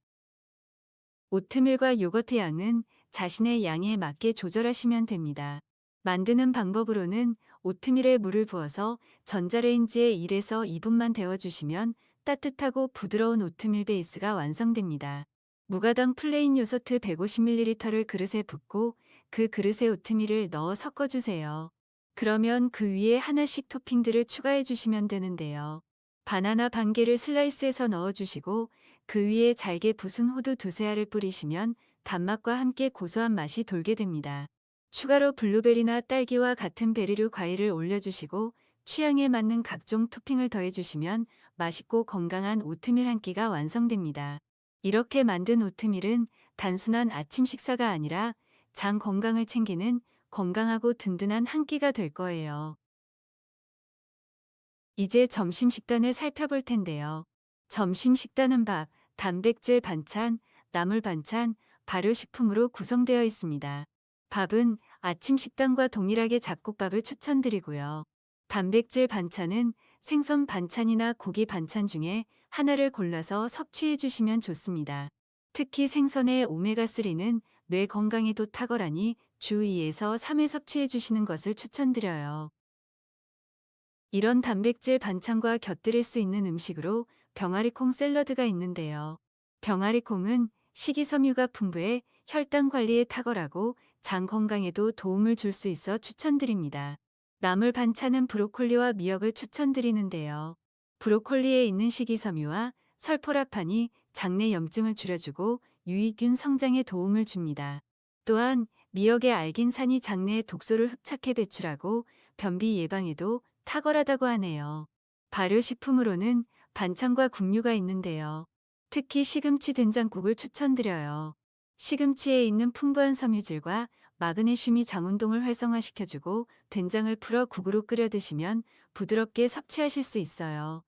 오트밀과 요거트 양은 자신의 양에 맞게 조절하시면 됩니다. 만드는 방법으로는 오트밀에 물을 부어서 전자레인지에 1에서 2분만 데워주시면 따뜻하고 부드러운 오트밀 베이스가 완성됩니다. 무가당 플레인 요거트 150ml를 그릇에 붓고 그 그릇에 오트밀을 넣어 섞어주세요. 그러면 그 위에 하나씩 토핑들을 추가해 주시면 되는데요. 바나나 반 개를 슬라이스해서 넣어주시고 그 위에 잘게 부순 호두 2-3알을 뿌리시면 단맛과 함께 고소한 맛이 돌게 됩니다. 추가로 블루베리나 딸기와 같은 베리류 과일을 올려주시고 취향에 맞는 각종 토핑을 더해주시면 맛있고 건강한 오트밀 한 끼가 완성됩니다. 이렇게 만든 오트밀은 단순한 아침 식사가 아니라 장 건강을 챙기는 건강하고 든든한 한 끼가 될 거예요. 이제 점심 식단을 살펴볼 텐데요. 점심 식단은 밥, 단백질 반찬, 나물 반찬, 발효식품으로 구성되어 있습니다. 밥은 아침 식단과 동일하게 잡곡밥을 추천드리고요. 단백질 반찬은 생선 반찬이나 고기 반찬 중에 하나를 골라서 섭취해 주시면 좋습니다. 특히 생선의 오메가3는 뇌 건강에도 탁월하니 주 2에서 3회 섭취해 주시는 것을 추천드려요. 이런 단백질 반찬과 곁들일 수 있는 음식으로 병아리콩 샐러드가 있는데요. 병아리콩은 식이섬유가 풍부해 혈당 관리에 탁월하고 장 건강에도 도움을 줄 수 있어 추천드립니다. 나물 반찬은 브로콜리와 미역을 추천드리는데요. 브로콜리에 있는 식이섬유와 설포라판이 장내 염증을 줄여주고 유익균 성장에 도움을 줍니다. 또한 미역의 알긴산이 장내에 독소를 흡착해 배출하고 변비 예방에도 탁월하다고 하네요. 발효식품으로는 반찬과 국류가 있는데요. 특히 시금치 된장국을 추천드려요. 시금치에 있는 풍부한 섬유질과 마그네슘이 장 운동을 활성화시켜주고 된장을 풀어 국으로 끓여 드시면 부드럽게 섭취하실 수 있어요.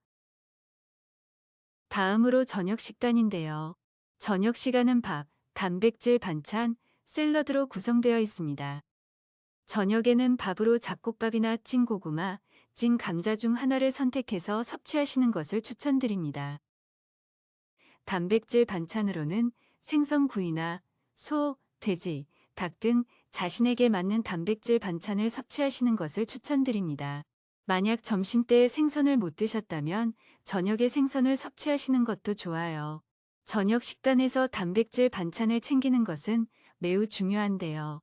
다음으로 저녁 식단인데요. 저녁 시간은 밥, 단백질 반찬, 샐러드로 구성되어 있습니다. 저녁에는 밥으로 잡곡밥이나 찐 고구마, 찐 감자 중 하나를 선택해서 섭취하시는 것을 추천드립니다. 단백질 반찬으로는 생선구이나 소, 돼지, 닭 등 자신에게 맞는 단백질 반찬을 섭취하시는 것을 추천드립니다. 만약 점심때 생선을 못 드셨다면 저녁에 생선을 섭취하시는 것도 좋아요. 저녁 식단에서 단백질 반찬을 챙기는 것은 매우 중요한데요.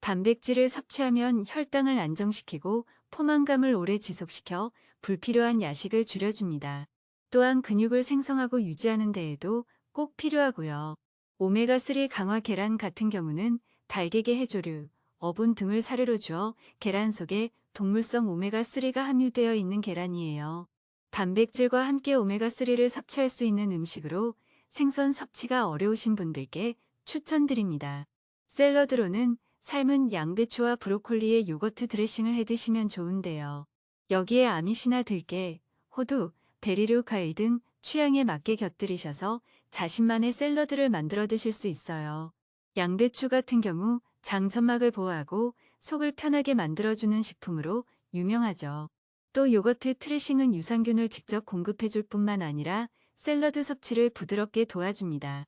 단백질을 섭취하면 혈당을 안정시키고 포만감을 오래 지속시켜 불필요한 야식을 줄여줍니다. 또한 근육을 생성하고 유지하는 데에도 꼭 필요하고요. 오메가3 강화 계란 같은 경우는 달걀의 해조류, 어분 등을 사료로 주어 계란 속에 동물성 오메가3가 함유되어 있는 계란이에요. 단백질과 함께 오메가3를 섭취할 수 있는 음식으로 생선 섭취가 어려우신 분들께 추천드립니다. 샐러드로는 삶은 양배추와 브로콜리에 요거트 드레싱을 해 드시면 좋은데요. 여기에 아미시나 들깨, 호두, 베리류 과일 등 취향에 맞게 곁들이셔서 자신만의 샐러드를 만들어 드실 수 있어요. 양배추 같은 경우 장점막을 보호하고 속을 편하게 만들어주는 식품으로 유명하죠. 또 요거트 트레싱은 유산균을 직접 공급해 줄 뿐만 아니라 샐러드 섭취를 부드럽게 도와줍니다.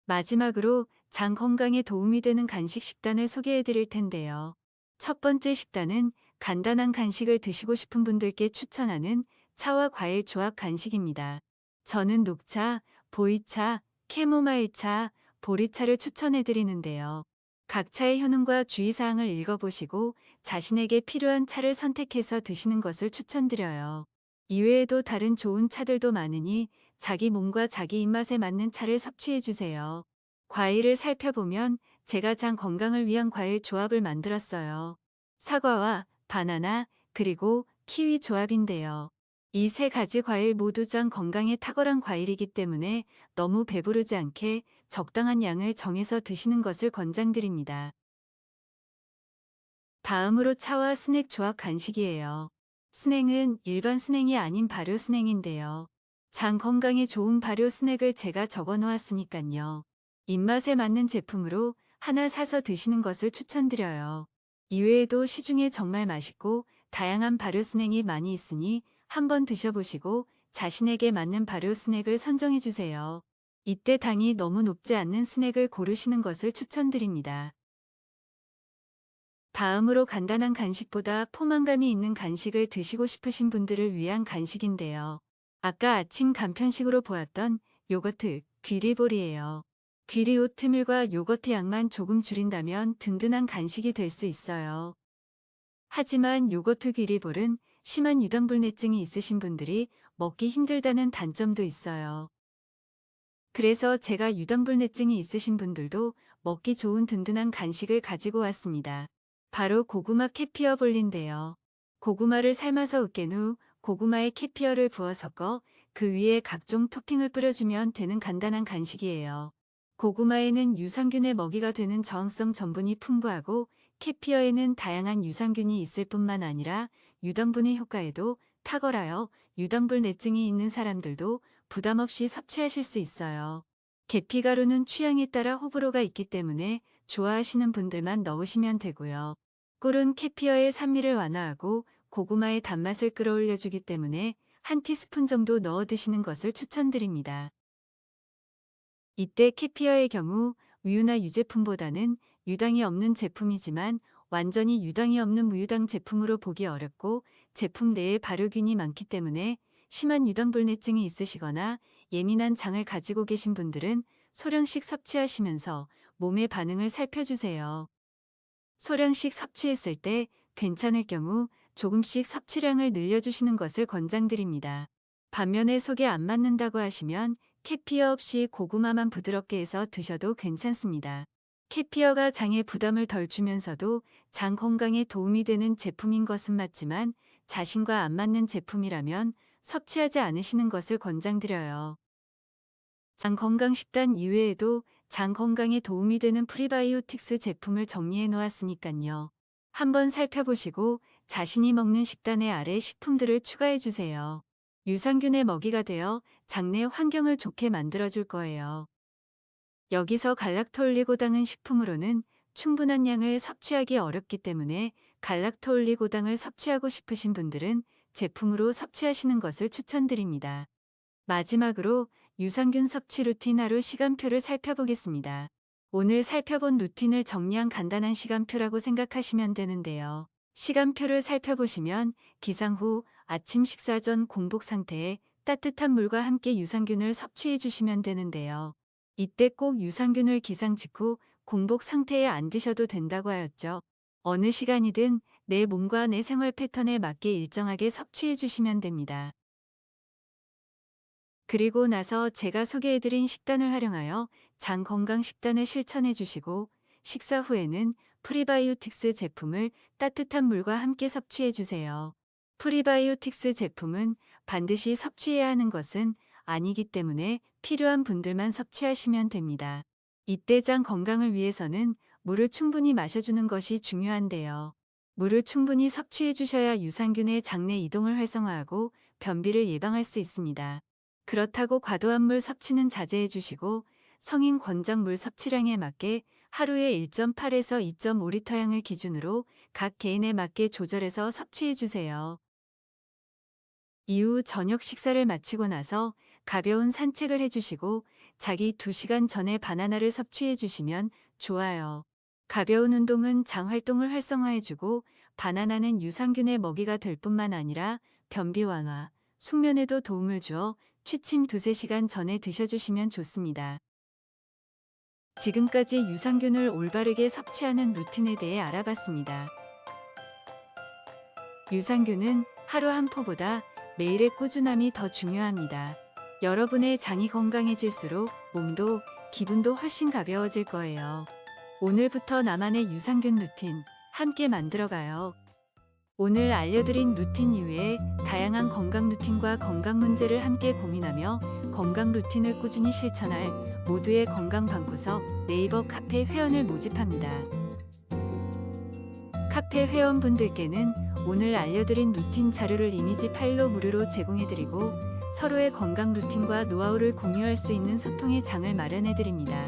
마지막으로 장 건강에 도움이 되는 간식 식단을 소개해 드릴 텐데요. 첫 번째 식단은 간단한 간식을 드시고 싶은 분들께 추천하는 차와 과일 조합 간식입니다. 저는 녹차, 보이차, 캐모마일차, 보리차를 추천해 드리는데요. 각 차의 효능과 주의사항을 읽어보시고 자신에게 필요한 차를 선택해서 드시는 것을 추천드려요. 이외에도 다른 좋은 차들도 많으니 자기 몸과 자기 입맛에 맞는 차를 섭취해 주세요. 과일을 살펴보면 제가 장 건강을 위한 과일 조합을 만들었어요. 사과와 바나나, 그리고 키위 조합인데요. 이 세 가지 과일 모두 장 건강에 탁월한 과일이기 때문에 너무 배부르지 않게 적당한 양을 정해서 드시는 것을 권장드립니다. 다음으로 차와 스낵 조합 간식이에요. 스낵은 일반 스낵이 아닌 발효 스낵인데요. 장 건강에 좋은 발효 스낵을 제가 적어 놓았으니깐요. 입맛에 맞는 제품으로 하나 사서 드시는 것을 추천드려요. 이외에도 시중에 정말 맛있고 다양한 발효 스낵이 많이 있으니 한번 드셔보시고 자신에게 맞는 발효 스낵을 선정해 주세요. 이때 당이 너무 높지 않는 스낵을 고르시는 것을 추천드립니다. 다음으로 간단한 간식보다 포만감이 있는 간식을 드시고 싶으신 분들을 위한 간식인데요. 아까 아침 간편식으로 보았던 요거트, 귀리볼이에요. 귀리 오트밀과 요거트 양만 조금 줄인다면 든든한 간식이 될 수 있어요. 하지만 요거트 귀리볼은 심한 유당불내증이 있으신 분들이 먹기 힘들다는 단점도 있어요. 그래서 제가 유당불내증이 있으신 분들도 먹기 좋은 든든한 간식을 가지고 왔습니다. 바로 고구마 캐피어 볼인데요. 고구마를 삶아서 으깬 후 고구마에 캐피어를 부어 섞어 그 위에 각종 토핑을 뿌려주면 되는 간단한 간식이에요. 고구마에는 유산균의 먹이가 되는 저항성 전분이 풍부하고 캐피어에는 다양한 유산균이 있을 뿐만 아니라 유당분의 효과에도 탁월하여 유당불내증이 있는 사람들도 부담 없이 섭취하실 수 있어요. 계피가루는 취향에 따라 호불호가 있기 때문에 좋아하시는 분들만 넣으시면 되고요. 꿀은 캐피어의 산미를 완화하고 고구마의 단맛을 끌어올려주기 때문에 한 티스푼 정도 넣어 드시는 것을 추천드립니다. 이때 캐피어의 경우 우유나 유제품보다는 유당이 없는 제품이지만 완전히 유당이 없는 무유당 제품으로 보기 어렵고 제품 내에 발효균이 많기 때문에 심한 유당불내증이 있으시거나 예민한 장을 가지고 계신 분들은 소량씩 섭취하시면서 몸의 반응을 살펴주세요. 소량씩 섭취했을 때 괜찮을 경우 조금씩 섭취량을 늘려주시는 것을 권장드립니다. 반면에 속에 안 맞는다고 하시면 캐피어 없이 고구마만 부드럽게 해서 드셔도 괜찮습니다. 캐피어가 장에 부담을 덜 주면서도 장 건강에 도움이 되는 제품인 것은 맞지만 자신과 안 맞는 제품이라면 섭취하지 않으시는 것을 권장드려요. 장 건강 식단 이외에도 장 건강에 도움이 되는 프리바이오틱스 제품을 정리해 놓았으니깐요. 한번 살펴보시고 자신이 먹는 식단의 아래 식품들을 추가해 주세요. 유산균의 먹이가 되어 장내 환경을 좋게 만들어 줄 거예요. 여기서 갈락토올리고당은 식품으로는 충분한 양을 섭취하기 어렵기 때문에 갈락토올리고당을 섭취하고 싶으신 분들은 제품으로 섭취하시는 것을 추천드립니다. 마지막으로 유산균 섭취 루틴 하루 시간표를 살펴보겠습니다. 오늘 살펴본 루틴을 정리한 간단한 시간표라고 생각하시면 되는데요. 시간표를 살펴보시면 기상 후 아침 식사 전 공복 상태에 따뜻한 물과 함께 유산균을 섭취해 주시면 되는데요. 이때 꼭 유산균을 기상 직후 공복 상태에 안 드셔도 된다고 하였죠. 어느 시간이든 내 몸과 내 생활 패턴에 맞게 일정하게 섭취해 주시면 됩니다. 그리고 나서 제가 소개해드린 식단을 활용하여 장 건강 식단을 실천해 주시고 식사 후에는 프리바이오틱스 제품을 따뜻한 물과 함께 섭취해 주세요. 프리바이오틱스 제품은 반드시 섭취해야 하는 것은 아니기 때문에 필요한 분들만 섭취하시면 됩니다. 이때 장 건강을 위해서는 물을 충분히 마셔주는 것이 중요한데요. 물을 충분히 섭취해 주셔야 유산균의 장내 이동을 활성화하고 변비를 예방할 수 있습니다. 그렇다고 과도한 물 섭취는 자제해 주시고 성인 권장 물 섭취량에 맞게 하루에 1.8에서 2.5리터 양을 기준으로 각 개인에 맞게 조절해서 섭취해 주세요. 이후 저녁 식사를 마치고 나서 가벼운 산책을 해주시고 자기 2시간 전에 바나나를 섭취해 주시면 좋아요. 가벼운 운동은 장 활동을 활성화해주고 바나나는 유산균의 먹이가 될 뿐만 아니라 변비 완화, 숙면에도 도움을 주어 취침 2~3시간 전에 드셔주시면 좋습니다. 지금까지 유산균을 올바르게 섭취하는 루틴에 대해 알아봤습니다. 유산균은 하루 한 포보다 매일의 꾸준함이 더 중요합니다. 여러분의 장이 건강해질수록 몸도 기분도 훨씬 가벼워질 거예요. 오늘부터 나만의 유산균 루틴 함께 만들어가요. 오늘 알려드린 루틴 이외에 다양한 건강 루틴과 건강 문제를 함께 고민하며 건강 루틴을 꾸준히 실천할 모두의 건강 방구석 네이버 카페 회원을 모집합니다. 카페 회원분들께는 오늘 알려드린 루틴 자료를 이미지 파일로 무료로 제공해드리고 서로의 건강 루틴과 노하우를 공유할 수 있는 소통의 장을 마련해드립니다.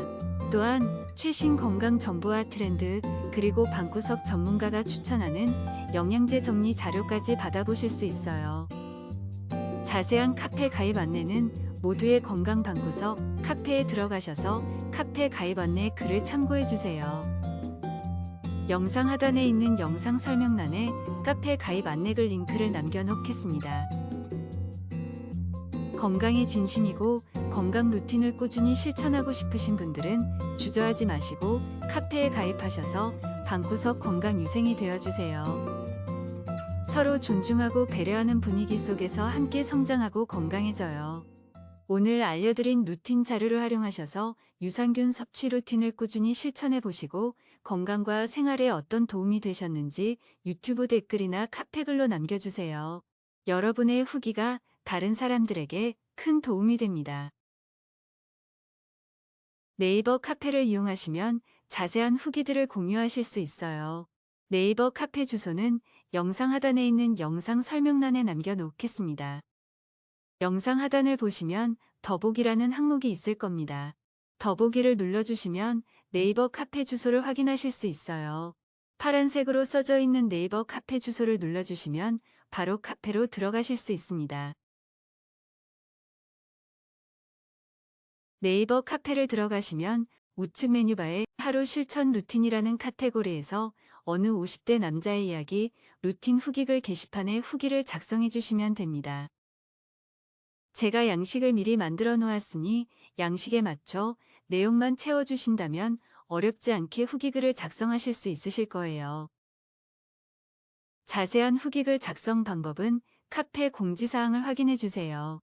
또한 최신 건강 정보와 트렌드 그리고 방구석 전문가가 추천하는 영양제 정리 자료까지 받아보실 수 있어요. 자세한 카페 가입 안내는 모두의 건강 방구석 카페에 들어가셔서 카페 가입 안내 글을 참고해주세요. 영상 하단에 있는 영상 설명란에 카페 가입 안내글 링크를 남겨놓겠습니다. 건강에 진심이고 건강 루틴을 꾸준히 실천하고 싶으신 분들은 주저하지 마시고 카페에 가입하셔서 방구석 건강 유생이 되어주세요. 서로 존중하고 배려하는 분위기 속에서 함께 성장하고 건강해져요. 오늘 알려드린 루틴 자료를 활용하셔서 유산균 섭취 루틴을 꾸준히 실천해 보시고 건강과 생활에 어떤 도움이 되셨는지 유튜브 댓글이나 카페 글로 남겨주세요. 여러분의 후기가 다른 사람들에게 큰 도움이 됩니다. 네이버 카페를 이용하시면 자세한 후기들을 공유하실 수 있어요. 네이버 카페 주소는 영상 하단에 있는 영상 설명란에 남겨놓겠습니다. 영상 하단을 보시면 더보기라는 항목이 있을 겁니다. 더보기를 눌러주시면 네이버 카페 주소를 확인하실 수 있어요. 파란색으로 써져 있는 네이버 카페 주소를 눌러주시면 바로 카페로 들어가실 수 있습니다. 네이버 카페를 들어가시면 우측 메뉴바에 하루 실천 루틴이라는 카테고리에서 어느 50대 남자의 이야기 루틴 후기글 게시판에 후기를 작성해 주시면 됩니다. 제가 양식을 미리 만들어 놓았으니 양식에 맞춰 내용만 채워주신다면 어렵지 않게 후기글을 작성하실 수 있으실 거예요. 자세한 후기글 작성 방법은 카페 공지사항을 확인해 주세요.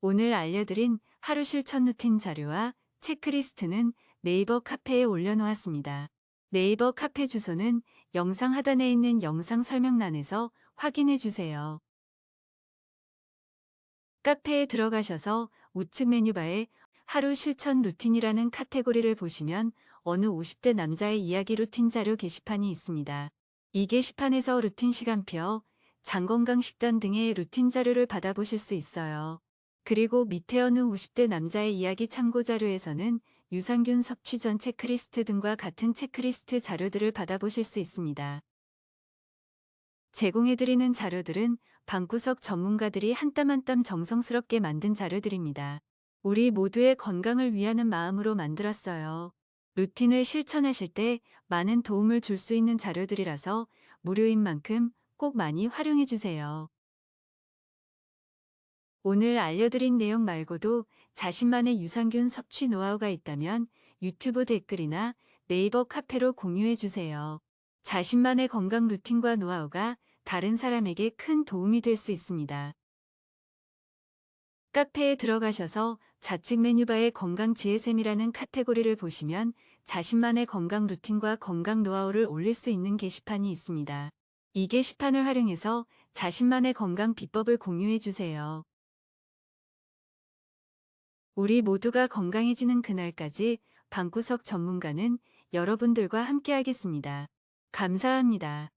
오늘 알려드린 하루 실천 루틴 자료와 체크리스트는 네이버 카페에 올려놓았습니다. 네이버 카페 주소는 영상 하단에 있는 영상 설명란에서 확인해 주세요. 카페에 들어가셔서 우측 메뉴바에 하루 실천 루틴이라는 카테고리를 보시면 어느 50대 남자의 이야기 루틴 자료 게시판이 있습니다. 이 게시판에서 루틴 시간표, 장건강 식단 등의 루틴 자료를 받아보실 수 있어요. 그리고 밑에 어느 50대 남자의 이야기 참고 자료에서는 유산균 섭취 전 체크리스트 등과 같은 체크리스트 자료들을 받아보실 수 있습니다. 제공해드리는 자료들은 방구석 전문가들이 한 땀 한 땀 정성스럽게 만든 자료들입니다. 우리 모두의 건강을 위하는 마음으로 만들었어요. 루틴을 실천하실 때 많은 도움을 줄 수 있는 자료들이라서 무료인 만큼 꼭 많이 활용해 주세요. 오늘 알려드린 내용 말고도 자신만의 유산균 섭취 노하우가 있다면 유튜브 댓글이나 네이버 카페로 공유해 주세요. 자신만의 건강 루틴과 노하우가 다른 사람에게 큰 도움이 될 수 있습니다. 카페에 들어가셔서 좌측 메뉴바에 건강 지혜샘이라는 카테고리를 보시면 자신만의 건강 루틴과 건강 노하우를 올릴 수 있는 게시판이 있습니다. 이 게시판을 활용해서 자신만의 건강 비법을 공유해 주세요. 우리 모두가 건강해지는 그날까지 방구석 전문가는 여러분들과 함께하겠습니다. 감사합니다.